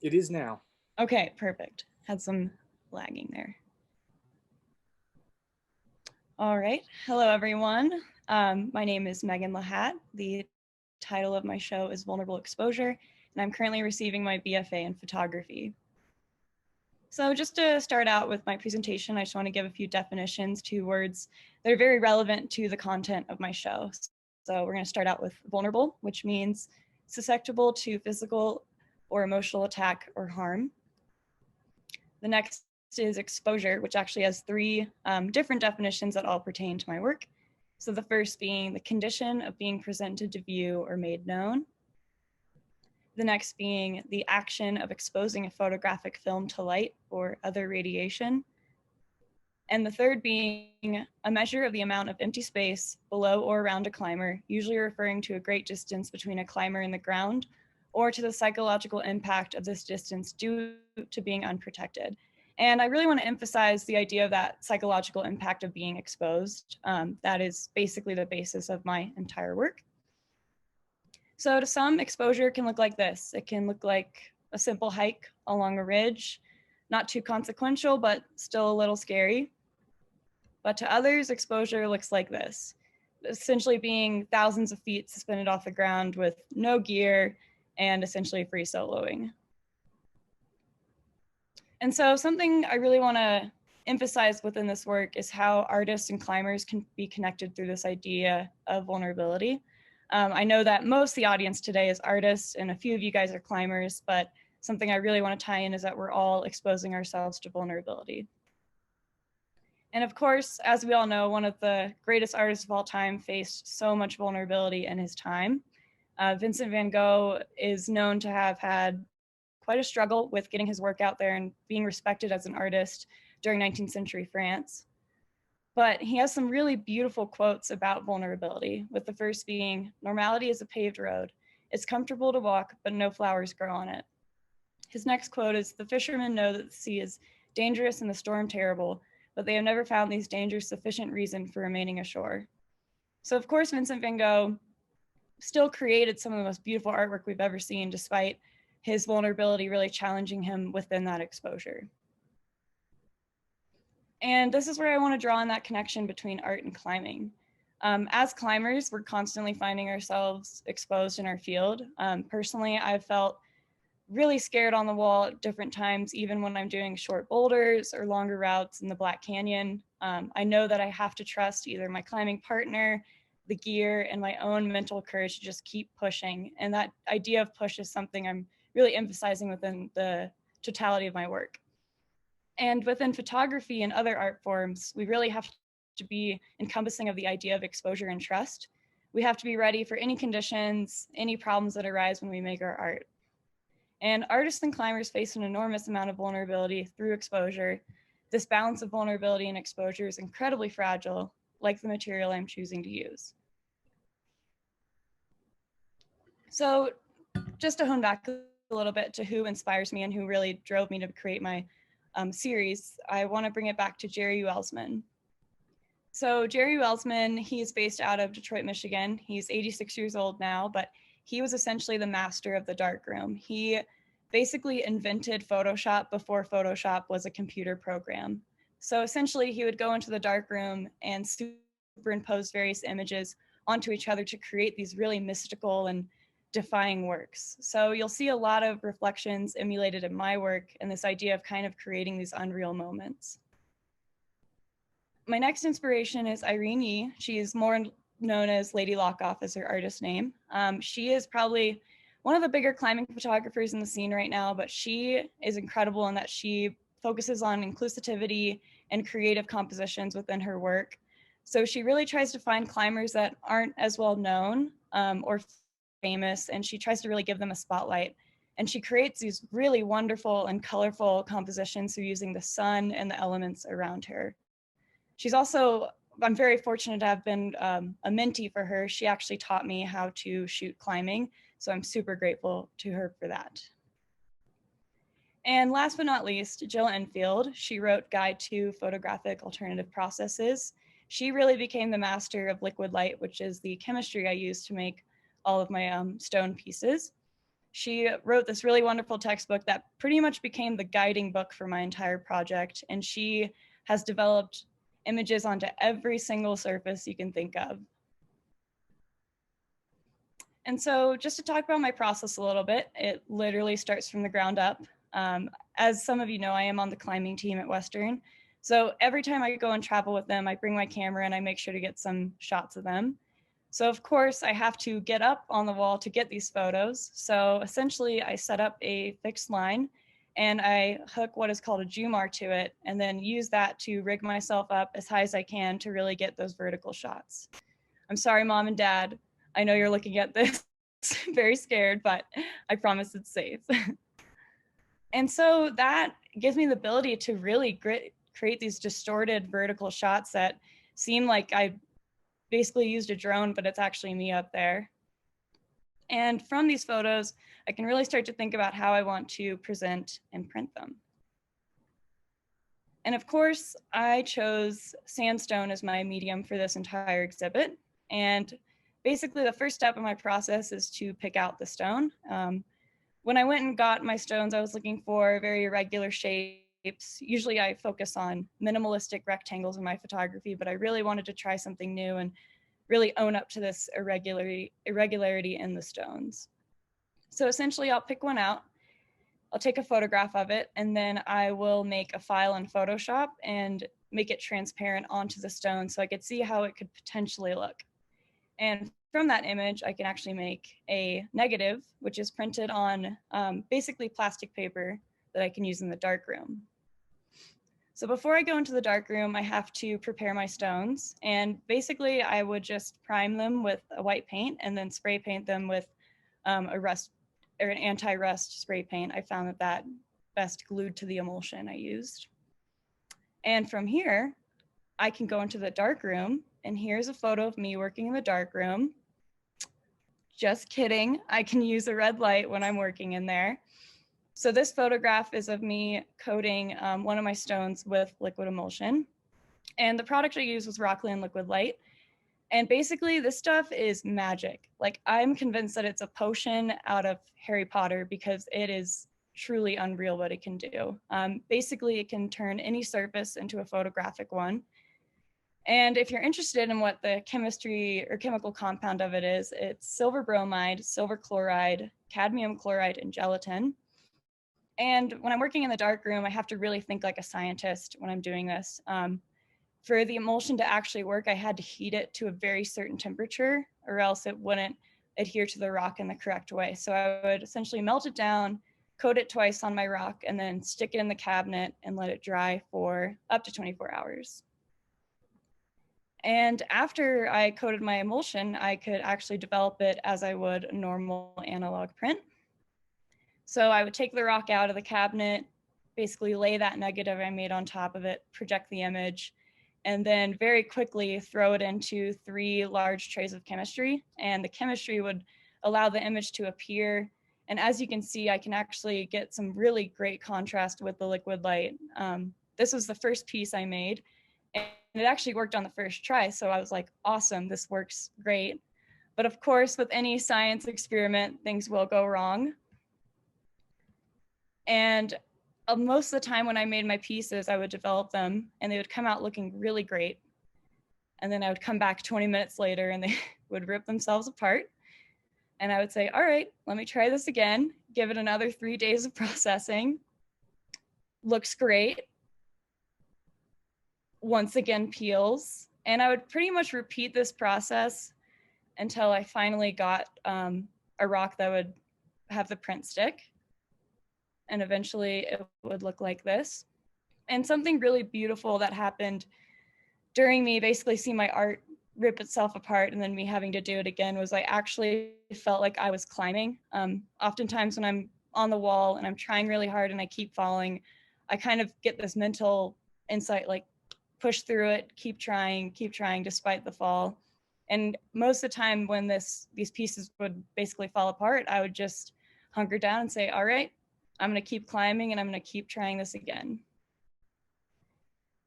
It is now. Okay, perfect. Had some lagging there. All right. Hello, everyone. My name is Meghan LaHatte. The title of my show is Vulnerable Exposure, and I'm currently receiving my BFA in photography. So just to start out with my presentation, I just want to give a few definitions to words that are very relevant to the content of my show. So we're going to start out with vulnerable, which means susceptible to physical or emotional attack or harm. The next is exposure, which actually has three different definitions that all pertain to my work. So the first being the condition of being presented to view or made known. The next being the action of exposing a photographic film to light or other radiation. And the third being a measure of the amount of empty space below or around a climber, usually referring to a great distance between a climber and the ground, or to the psychological impact of this distance due to being unprotected. And I really want to emphasize the idea of that psychological impact of being exposed. That is basically the basis of my entire work. So to some, exposure can look like this. It can look like a simple hike along a ridge, not too consequential, but still a little scary. But to others, exposure looks like this, essentially being thousands of feet suspended off the ground with no gear and essentially free soloing. And so something I really want to emphasize within this work is how artists and climbers can be connected through this idea of vulnerability. I know that most of the audience today is artists and a few of you guys are climbers, but something I really want to tie in is that we're all exposing ourselves to vulnerability. And of course, as we all know, one of the greatest artists of all time faced so much vulnerability in his time. Vincent van Gogh is known to have had quite a struggle with getting his work out there and being respected as an artist during 19th century France. But he has some really beautiful quotes about vulnerability, with the first being, "Normality is a paved road. It's comfortable to walk, but no flowers grow on it." His next quote is, "The fishermen know that the sea is dangerous and the storm terrible, but they have never found these dangers sufficient reason for remaining ashore." So of course, Vincent van Gogh still created some of the most beautiful artwork we've ever seen, despite his vulnerability really challenging him within that exposure. And this is where I want to draw on that connection between art and climbing. As climbers, we're constantly finding ourselves exposed in our field. Personally, I've felt really scared on the wall at different times, even when I'm doing short boulders or longer routes in the Black Canyon. I know that I have to trust either my climbing partner, the gear, and my own mental courage to just keep pushing. And that idea of push is something I'm really emphasizing within the totality of my work. And within photography and other art forms, we really have to be encompassing of the idea of exposure and trust. We have to be ready for any conditions, any problems that arise when we make our art. And artists and climbers face an enormous amount of vulnerability through exposure. This balance of vulnerability and exposure is incredibly fragile, like the material I'm choosing to use. So just to hone back a little bit to who inspires me and who really drove me to create my series, I want to bring it back to Jerry Welsman. So Jerry Welsman, he's based out of Detroit, Michigan. He's 86 years old now, but he was essentially the master of the darkroom. He basically invented Photoshop before Photoshop was a computer program. So essentially, he would go into the darkroom and superimpose various images onto each other to create these really mystical and defying works. So you'll see a lot of reflections emulated in my work and this idea of kind of creating these unreal moments. My next inspiration is Irene Yee. She's more known as Lady Lockoff as her artist name. She is probably one of the bigger climbing photographers in the scene right now, but she is incredible in that she focuses on inclusivity and creative compositions within her work. So she really tries to find climbers that aren't as well known or famous, and she tries to really give them a spotlight. And she creates these really wonderful and colorful compositions through using the sun and the elements around her. She's also, I'm very fortunate to have been a mentee for her. She actually taught me how to shoot climbing, so I'm super grateful to her for that. And last but not least, Jill Enfield. She wrote Guide to Photographic Alternative Processes. She really became the master of liquid light, which is the chemistry I use to make all of my stone pieces. She wrote this really wonderful textbook that pretty much became the guiding book for my entire project. And she has developed images onto every single surface you can think of. And so just to talk about my process a little bit, it literally starts from the ground up. As some of you know, I am on the climbing team at Western. So every time I go and travel with them, I bring my camera and I make sure to get some shots of them. So of course I have to get up on the wall to get these photos. So essentially I set up a fixed line and I hook what is called a Jumar to it and then use that to rig myself up as high as I can to really get those vertical shots. I'm sorry, Mom and Dad. I know you're looking at this very scared, but I promise it's safe. And so that gives me the ability to really create these distorted vertical shots that seem like I basically used a drone, but it's actually me up there. And from these photos, I can really start to think about how I want to present and print them. And of course, I chose sandstone as my medium for this entire exhibit. And basically the first step in my process is to pick out the stone. When I went and got my stones, I was looking for very irregular shapes. Usually I focus on minimalistic rectangles in my photography, but I really wanted to try something new and really own up to this irregularity in the stones. So essentially I'll pick one out, I'll take a photograph of it, and then I will make a file in Photoshop and make it transparent onto the stone so I could see how it could potentially look. And from that image, I can actually make a negative, which is printed on basically plastic paper that I can use in the darkroom. So before I go into the darkroom, I have to prepare my stones. And basically, I would just prime them with a white paint and then spray paint them with a rust or an anti-rust spray paint. I found that best glued to the emulsion I used. And from here, I can go into the darkroom. And here's a photo of me working in the darkroom. Just kidding. I can use a red light when I'm working in there. So this photograph is of me coating one of my stones with liquid emulsion. And the product I used was Rockland Liquid Light. And basically this stuff is magic. Like, I'm convinced that it's a potion out of Harry Potter because it is truly unreal what it can do. Basically, it can turn any surface into a photographic one. And if you're interested in what the chemistry or chemical compound of it is, it's silver bromide, silver chloride, cadmium chloride, and gelatin. And when I'm working in the darkroom, I have to really think like a scientist when I'm doing this. For the emulsion to actually work, I had to heat it to a very certain temperature or else it wouldn't adhere to the rock in the correct way. So I would essentially melt it down, coat it twice on my rock, and then stick it in the cabinet and let it dry for up to 24 hours. And after I coated my emulsion, I could actually develop it as I would a normal analog print. So I would take the rock out of the cabinet, basically lay that negative I made on top of it, project the image, and then very quickly throw it into 3 large trays of chemistry. And the chemistry would allow the image to appear. And as you can see, I can actually get some really great contrast with the liquid light. This was the first piece I made, and it actually worked on the first try. So I was like, awesome, this works great. But of course, with any science experiment, things will go wrong. And most of the time when I made my pieces, I would develop them and they would come out looking really great. And then I would come back 20 minutes later and they would rip themselves apart. And I would say, all right, let me try this again, give it another 3 days of processing. Looks great. Once again, peels. And I would pretty much repeat this process until I finally got a rock that would have the print stick. And eventually it would look like this. And something really beautiful that happened during me basically seeing my art rip itself apart and then me having to do it again was I actually felt like I was climbing. Oftentimes when I'm on the wall and I'm trying really hard and I keep falling, I kind of get this mental insight, like push through it, keep trying despite the fall. And most of the time when these pieces would basically fall apart, I would just hunker down and say, all right, I'm going to keep climbing and I'm going to keep trying this again.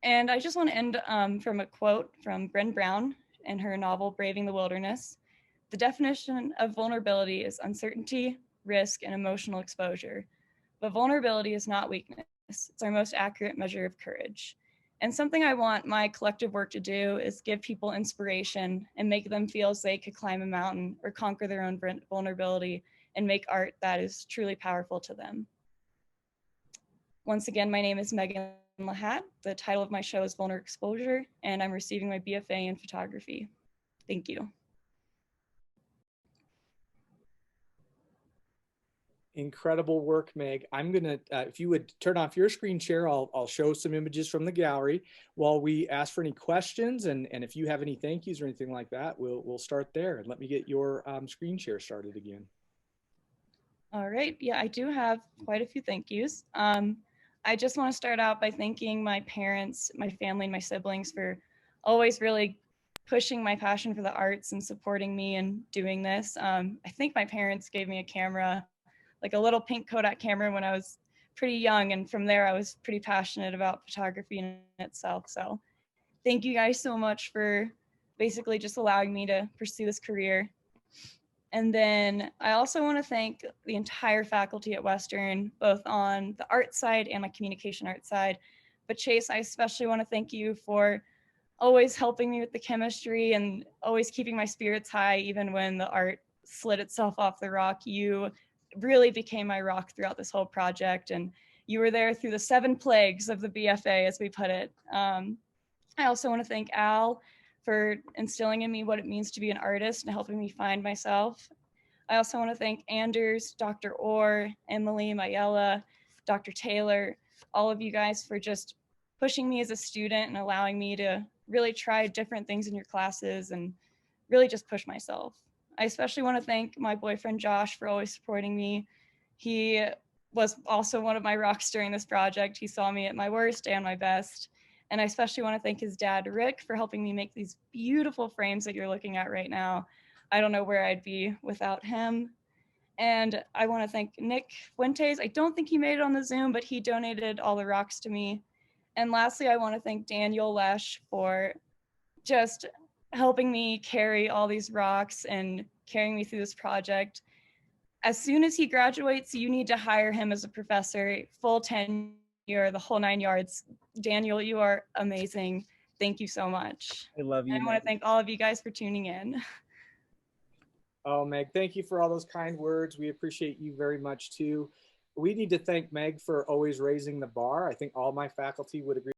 And I just want to end from a quote from Brené Brown in her novel, Braving the Wilderness. The definition of vulnerability is uncertainty, risk, and emotional exposure. But vulnerability is not weakness. It's our most accurate measure of courage. And something I want my collective work to do is give people inspiration and make them feel as they could climb a mountain or conquer their own vulnerability and make art that is truly powerful to them. Once again, my name is Meghan LaHatte. The title of my show is Vulnerable Exposure, and I'm receiving my BFA in photography. Thank you. Incredible work, Meg. I'm gonna, if you would turn off your screen share, I'll show some images from the gallery while we ask for any questions, and if you have any thank yous or anything like that, we'll start there. And let me get your screen share started again. All right. Yeah, I do have quite a few thank yous. I just want to start out by thanking my parents, my family, and my siblings for always really pushing my passion for the arts and supporting me in doing this. I think my parents gave me a camera, like a little pink Kodak camera when I was pretty young. And from there, I was pretty passionate about photography in itself. So thank you guys so much for basically just allowing me to pursue this career. And then I also want to thank the entire faculty at Western, both on the art side and my communication art side. But Chase, I especially want to thank you for always helping me with the chemistry and always keeping my spirits high, even when the art slid itself off the rock. You really became my rock throughout this whole project, and you were there through the 7 plagues of the BFA, as we put it. I also want to thank Al for instilling in me what it means to be an artist and helping me find myself. I also want to thank Anders, Dr. Orr, Emily, Mayella, Dr. Taylor, all of you guys for just pushing me as a student and allowing me to really try different things in your classes and really just push myself. I especially want to thank my boyfriend Josh for always supporting me. He was also one of my rocks during this project. He saw me at my worst and my best. And I especially want to thank his dad, Rick, for helping me make these beautiful frames that you're looking at right now. I don't know where I'd be without him. And I want to thank Nick Fuentes. I don't think he made it on the Zoom, but he donated all the rocks to me. And lastly, I want to thank Daniel Lesh for just helping me carry all these rocks and carrying me through this project. As soon as he graduates, you need to hire him as a professor, full tenure, the whole 9 yards. Daniel, you are amazing. Thank you so much. I love you. And I want to thank all of you guys for tuning in. Oh, Meg, thank you for all those kind words. We appreciate you very much too. We need to thank Meg for always raising the bar. I think all my faculty would agree.